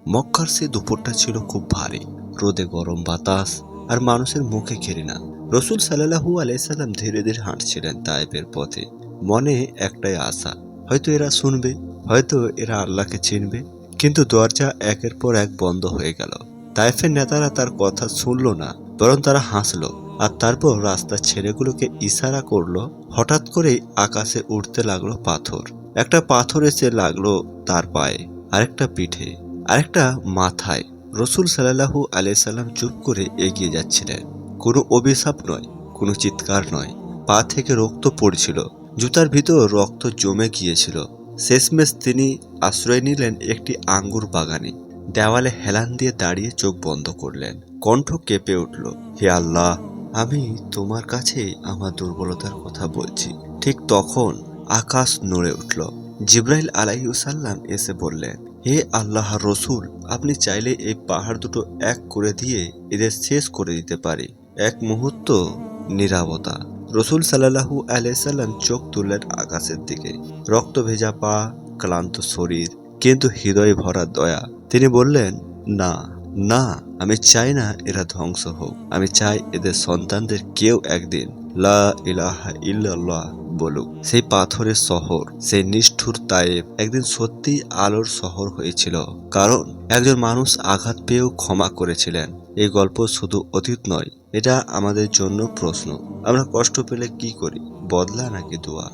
মক্কার সে দুপুরটা ছিল খুব ভারী, রোদে গরম বাতাস আর মানুষের মুখে ঘেরিনা। রসুল সাল্লাল্লাহু আলাইহি সাল্লাম ধীরে ধীরে হাঁটছিলেন তায়েফের পথে। মনে একটাই আশা, হয়তো এরা শুনবে, হয়তো এরা আল্লাহকে চিনবে। কিন্তু দরজা একের পর এক বন্ধ হয়ে গেল। তায়েফের নেতারা তার কথা শুনল না, বরং তারা হাসলো। আর তারপর রাস্তার ছেলেগুলোকে ইশারা করলো। হঠাৎ করেই আকাশে উঠতে লাগলো পাথর। একটা পাথর এসে লাগলো তার পায়ে, আরেকটা পিঠে, আরেকটা মাথায়। রসুল সাল্লাল্লাহু আলাইহি সাল্লাম চুপ করে এগিয়ে যাচ্ছিলেন। কোনো অভিশাপ নয়, কোনো চিৎকার নয়। পা থেকে রক্ত পড়ছিল, জুতার ভিতর রক্ত জমে গিয়েছিল। শেষমেশ তিনি আশ্রয় নিলেন একটি আঙ্গুর বাগানে। দেওয়ালে হেলান দিয়ে দাঁড়িয়ে চোখ বন্ধ করলেন। কণ্ঠ কেঁপে উঠল, হে আল্লাহ, আমি তোমার কাছে আমার দুর্বলতার কথা বলছি। ঠিক তখন আকাশ নড়ে উঠল। জিব্রাইল আলাইহিসসালাম এসে বললেন, হে আল্লাহর রসুল, আপনি চাইলে এই পাহাড় দুটো এক করে দিয়ে এদের শেষ করে দিতে পারি। এক মুহূর্ত নীরবতা। রসুল সাল্লাল্লাহু আলাইহি সাল্লাম চোখ তুললেন আকাশের দিকে। রক্ত ভেজা পা, ক্লান্ত শরীর, কিন্তু হৃদয়ে ভরা দয়া। তিনি বললেন, না, না, আমি চাই না এরা ধ্বংস হোক। আমি চাই এদের সন্তানদের কেউ একদিন লা ইলাহা ইল্লাল্লাহ বলুক। সেই পাথরের শহর, সেই নিষ্ঠুর তায়েফ একদিন সত্যি আলোর শহর হয়েছিল, কারণ একজন মানুষ আঘাত পেয়েও ক্ষমা করেছিলেন। এই গল্প শুধু অতীত নয়, এটা আমাদের জন্য প্রশ্ন। আমরা কষ্ট পেলে কি করি, বদলা নাকি দোয়া?